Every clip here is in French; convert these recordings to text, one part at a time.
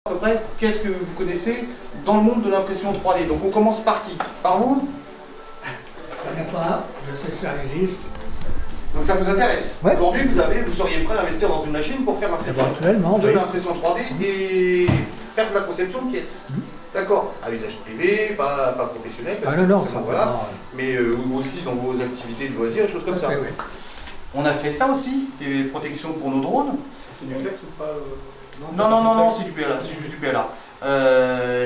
À peu près, qu'est-ce que vous connaissez dans le monde de l'impression 3D? Donc on commence par qui? Par vous? Je ne connais pas, je sais que ça existe. Donc ça vous intéresse? Ouais. Aujourd'hui, vous seriez prêt à investir dans une machine pour faire un CFA Éventuellement, de oui. l'impression 3D et faire de la conception de pièces. D'accord. À usage privé, pas professionnel. Parce Ah non, non, que enfin, voilà. non. Mais aussi dans vos activités de loisirs, des choses comme ça. Oui, oui. On a fait ça aussi, des protections pour nos drones. C'est du flex ou pas Non, c'est du PLA, c'est juste du PLA.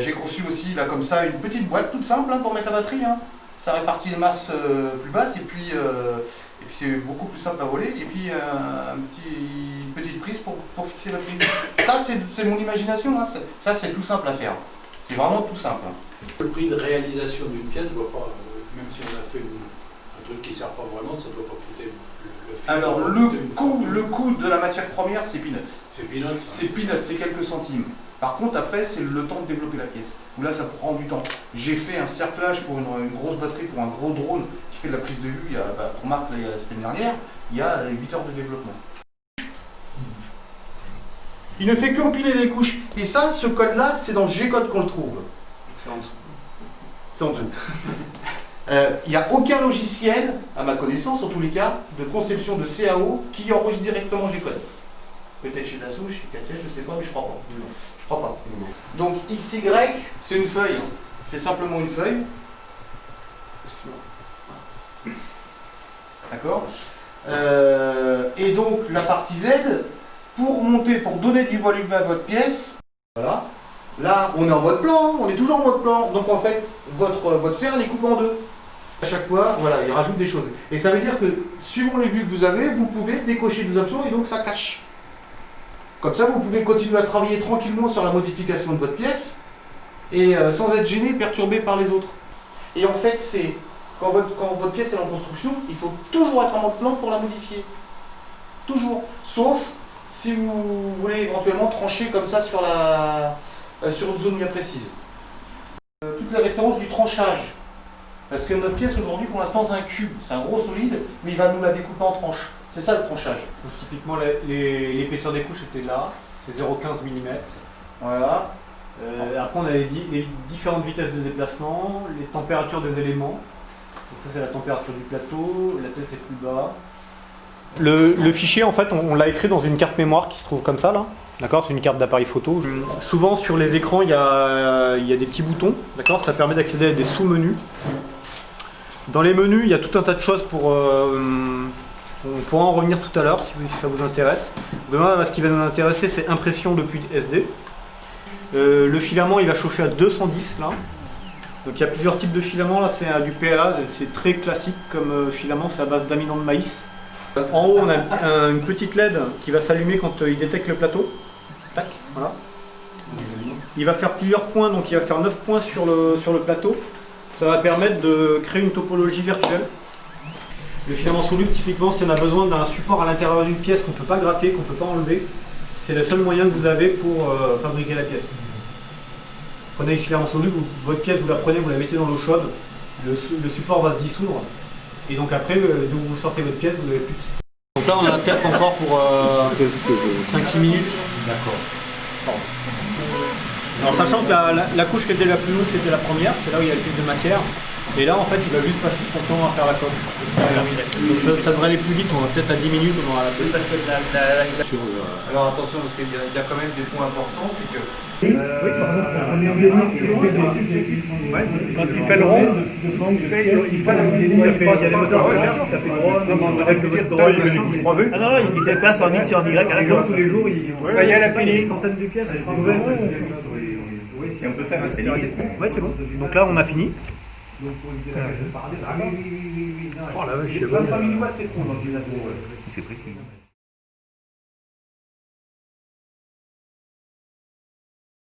J'ai conçu aussi là comme ça une petite boîte toute simple hein, pour mettre la batterie. Hein. Ça répartit les masses plus basses et puis c'est beaucoup plus simple à voler. Et puis une petite prise pour fixer la prise. Ça c'est mon imagination, hein. Ça c'est tout simple à faire. C'est vraiment tout simple. Hein. Le prix de réalisation d'une pièce doit pas, même si on a fait un truc qui ne sert pas vraiment, ça ne doit pas coûter Alors le coût de la matière première c'est peanuts. C'est peanuts. C'est peanuts, c'est quelques centimes. Par contre après c'est le temps de développer la pièce. Où là ça prend du temps. J'ai fait un cerclage pour une grosse batterie, pour un gros drone qui fait de la prise de vue, pour Marc la semaine dernière, il y a 8 heures de développement. Il ne fait qu'empiler les couches. Et ça, ce code-là, c'est dans le G-code qu'on le trouve. C'est en dessous. C'est en dessous. Il n'y a aucun logiciel, à ma connaissance en tous les cas, de conception de CAO qui enregistre directement G-code. Peut-être chez Dassault, chez Katia, je ne sais pas, mais je crois pas. Je crois pas. Donc XY, c'est une feuille. C'est simplement une feuille. D'accord. Et donc la partie Z, pour monter, pour donner du volume à votre pièce, voilà. Là, on est en mode plan, on est toujours en mode plan. Donc en fait, votre sphère, elle est coupée en deux. À chaque fois, voilà, il rajoute des choses. Et ça veut dire que, suivant les vues que vous avez, vous pouvez décocher des options et donc ça cache. Comme ça, vous pouvez continuer à travailler tranquillement sur la modification de votre pièce et sans être gêné, perturbé par les autres. Et en fait, c'est quand votre pièce est en construction, il faut toujours être en mode plan pour la modifier. Toujours. Sauf si vous voulez éventuellement trancher comme ça sur une zone bien précise. Toutes les références du tranchage. Parce que notre pièce aujourd'hui, pour l'instant, c'est un cube. C'est un gros solide, mais il va nous la découper en tranches. C'est ça le tranchage. Donc, typiquement, l'épaisseur des couches était là, c'est 0,15 mm. Voilà. Après, on a les différentes vitesses de déplacement, les températures des éléments. Donc ça, c'est la température du plateau, la tête est plus bas. Le fichier, en fait, on l'a écrit dans une carte mémoire qui se trouve comme ça, là. D'accord, c'est une carte d'appareil photo. Souvent, sur les écrans, il y a des petits boutons. D'accord, ça permet d'accéder à des sous-menus. Dans les menus, il y a tout un tas de choses pour... on pourra en revenir tout à l'heure si ça vous intéresse. Demain, ce qui va nous intéresser, c'est impression depuis SD. Le filament, il va chauffer à 210 là. Donc il y a plusieurs types de filaments. Là, c'est du PLA, c'est très classique comme filament, c'est à base d'amidon de maïs. En haut, on a une petite LED qui va s'allumer quand il détecte le plateau. Tac, voilà. Il va faire plusieurs points, donc il va faire 9 points sur le plateau. Ça va permettre de créer une topologie virtuelle. Le filament soluble, typiquement, si on a besoin d'un support à l'intérieur d'une pièce qu'on ne peut pas gratter, qu'on ne peut pas enlever, c'est le seul moyen que vous avez pour fabriquer la pièce. Prenez le filament soluble, votre pièce, vous la prenez, vous la mettez dans l'eau chaude, le support va se dissoudre, et donc après, d'où vous sortez votre pièce, vous n'avez plus de support. Donc là, on a un tape encore pour 5-6 minutes. D'accord. Alors sachant que la couche qui était la plus longue, c'était la première, c'est là où il y a le plus de matière. Et là, en fait, il va juste passer son temps à faire la coque. Donc ça devrait aller plus vite, on va peut-être à 10 minutes, on aura la pièce. Parce que Alors attention, parce qu'il y a quand même des points importants, c'est que... quand il fait le rond, il fait la moteur. Il fait des couches croisées. Ah non, il déplace en X et en Y à la fois. Tous les jours, il y a la fini. Centaines de pièces. si on peut faire un série. Ouais, c'est bon. Donc là, on a fini. Oh la vache, c'est bon. 25 000 watts, c'est trop dans le gymnase. C'est précis.